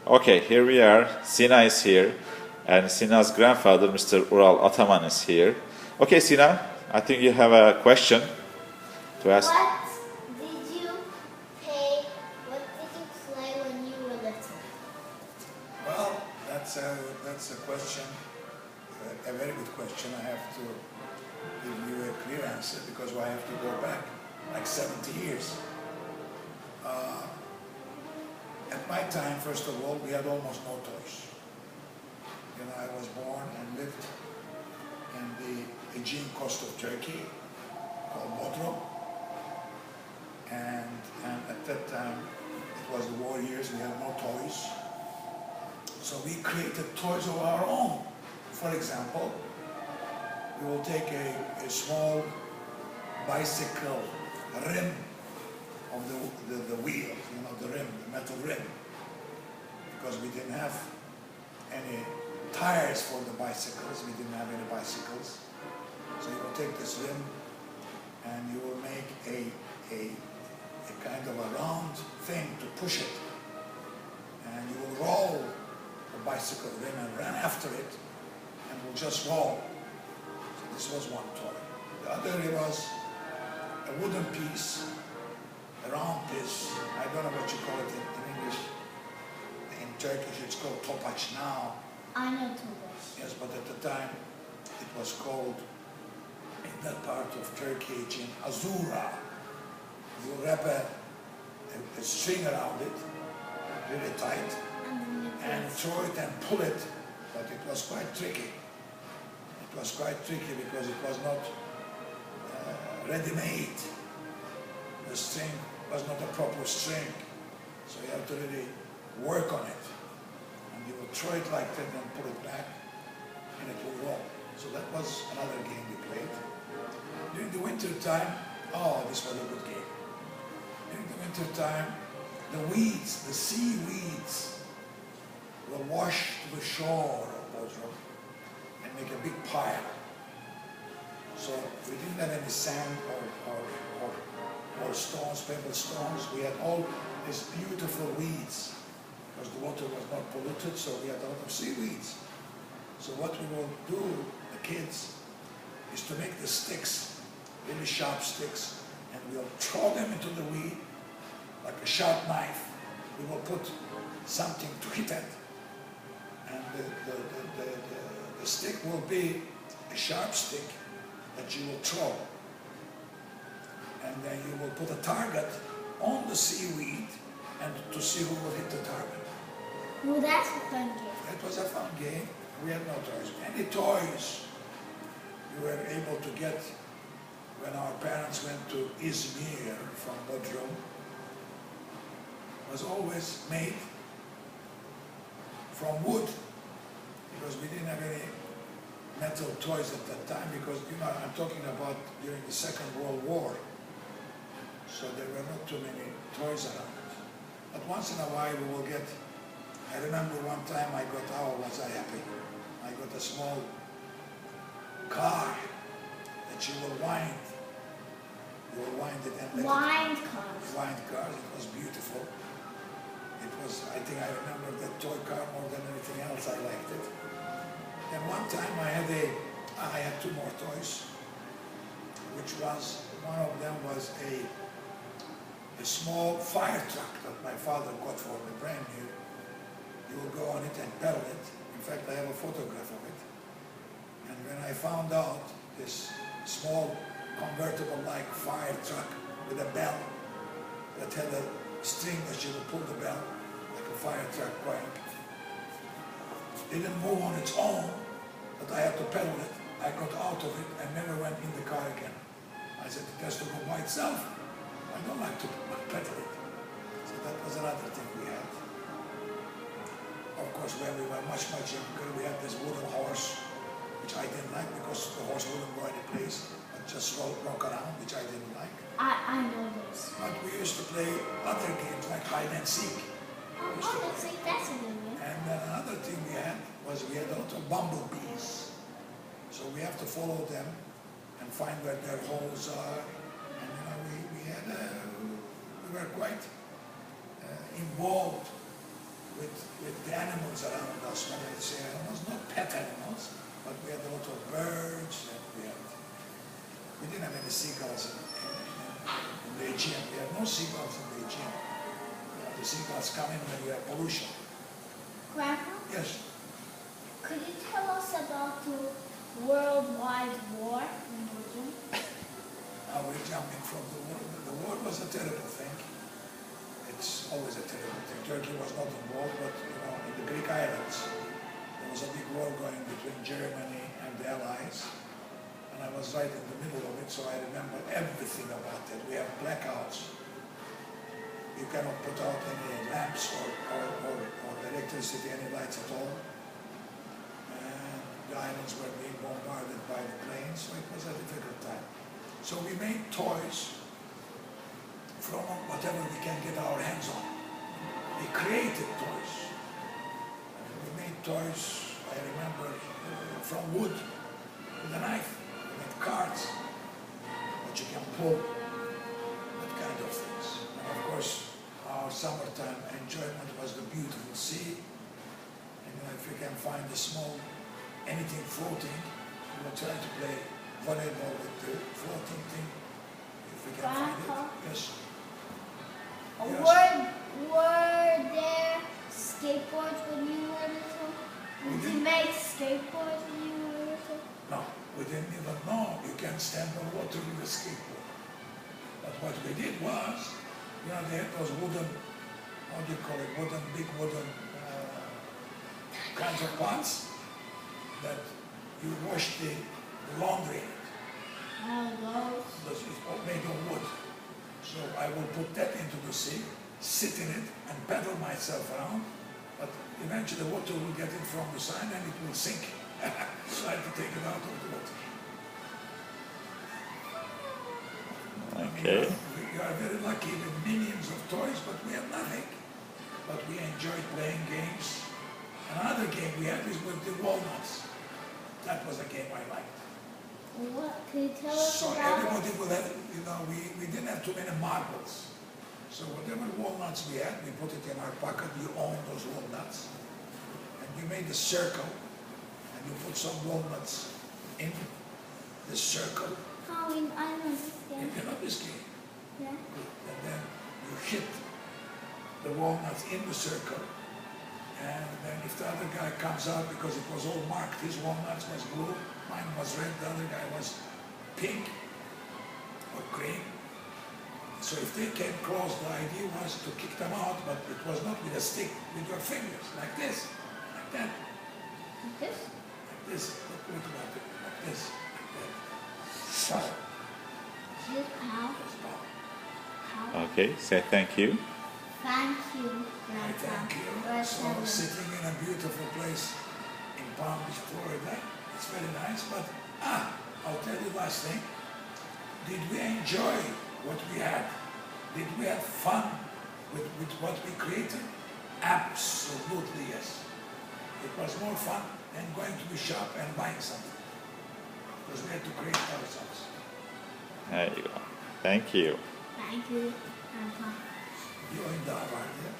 Okay, here we are. Sina is here, and Sina's grandfather, Mr. Ural Ataman, is here. Okay, Sina, I think you have a question to ask. What did you play? What did you play when you were little? Well, that's a question, a very good question. I have to give you a clear answer because I have to go back like 70 years. At my time, first of all, we had almost no toys. You know, I was born and lived in the Aegean coast of Turkey, called Bodrum. And at that time, it was the war years, we had no toys. So we created toys of our own. For example, we will take a small bicycle rim of the wheel, you know, the rim, the metal rim, because we didn't have any tires for the bicycles, we didn't have any bicycles. So you will take this rim and you will make a kind of a round thing to push it, and you will roll the bicycle rim and run after it, and will just roll. So this was one toy. The other was a wooden piece around this. I don't know what you call it in English. In Turkish it's called topaç now. I know topaç. Yes, but at the time it was called, in that part of Turkey, in azura. You wrap a string around it, really tight, and throw it and pull it, but it was quite tricky. It was quite tricky because it was not ready-made. The string was not a proper string, so you have to really work on it. And you will throw it like that and pull it back, and it will roll. So that was another game we played. During the winter time, oh, this was a good game. During the winter time, the weeds, the seaweeds, will wash to the shore of Bodrum and make a big pile. So we didn't have any sand or stones, pebble stones. We had all these beautiful weeds because the water was not polluted, so we had a lot of seaweeds. So what we will do, the kids, is to make the sticks, really sharp sticks, and we'll throw them into the weed like a sharp knife. We will put something to hit it, and the stick will be a sharp stick that you will throw. And then you will put a target on the seaweed and to see who will hit the target. Well, that's a fun game. It was a fun game. We had no toys. Any toys we were able to get when our parents went to Izmir from Bodrum was always made from wood, because we didn't have any metal toys at that time, because, you know, I'm talking about during the Second World War. So there were not too many toys around. But once in a while we will get, I remember one time I got, oh, was I happy. I got a small car that you will wind. You will wind it and let Wind it, cars. Wind cars, it was beautiful. It was, I think I remember that toy car more than anything else, I liked it. And one time I had two more toys, which was, one of them was a small fire truck that my father got for me, brand new. You will go on it and pedal it. In fact, I have a photograph of it. And when I found out this small convertible-like fire truck with a bell that had a string that you would pull the bell, like a fire truck going, it didn't move on its own, but I had to pedal it. I got out of it and never went in the car again. I said, it has to go by itself. I don't like to pedal it. So that was another thing we had. Of course, when we were much younger, we had this wooden horse, which I didn't like because the horse wouldn't go any place, but just walk around, which I didn't like. I know those. But we used to play other games like hide and seek. Oh, that's a good one. And then another thing we had was we had a lot of bumblebees. So we have to follow them and find where their holes are. And you know, we were quite involved with the animals around us. When I say animals, not pet animals, but we had a lot of birds, and we didn't have any seagulls in the Aegean. We have no seagulls in the Aegean. The seagulls come in when we have pollution. Grandpa, Yes. could you tell us about the worldwide war in Belgium? We're jumping from the war. The war was a terrible thing. It's always a terrible thing. Turkey was not involved, but in the Greek islands, there was a big war going between Germany and the Allies. And I was right in the middle of it, so I remember everything about it. We have blackouts. You cannot put out any lamps or electricity, any lights at all. And the islands were being bombarded by the planes, so it was a difficult time. So we made toys from whatever we can get our hands on. We created toys. We made toys, I remember, from wood, with a knife. We made cards, that you can pull, that kind of things. And of course, our summertime enjoyment was the beautiful sea. And if you can find a small, anything floating, we will try to play volleyball with the floating thing, if we can find it. Yes. Yes. Were there skateboards when you were little? Did you make skateboards when you were little? No, we didn't even know you can stand on water with a skateboard. But what we did was, they had those wooden, how do you call it, big wooden kinds of pots that you wash the laundry in. Oh, Those is all made of wood. So I will put that into the sea, sit in it, and paddle myself around. But eventually the water will get in from the side and it will sink. So I have to take it out of the water. Okay. We are very lucky with millions of toys, but we have nothing. But we enjoy playing games. Another game we had is with the walnuts. That was a game I liked. what? Can you tell us So about everybody will have, we didn't have too many marbles. So whatever walnuts we had, we put it in our pocket. You own those walnuts. And you made a circle, and you put some walnuts in the circle. how in islands again? You know this game. Yeah. And then you hit the walnuts in the circle. And then if the other guy comes out, because it was all marked, his walnuts was blue, mine was red, the other guy was pink or green. So if they came close, the idea was to kick them out, but it was not with a stick, with your fingers, like this, like that. Like this? Like this. Look about it, like this, like that. So, This how? that's about it. How? Okay, say thank you. Thank you, I Grandpa. thank you. Rest So of it. sitting in a beautiful place in Palm Beach, Florida, it's very nice. But I'll tell you last thing. Did we enjoy what we had? Did we have fun with what we created? Absolutely yes. It was more fun than going to the shop and buying something, because we had to create ourselves. There you go. Thank you. Thank you, Grandpa. You're in the idea.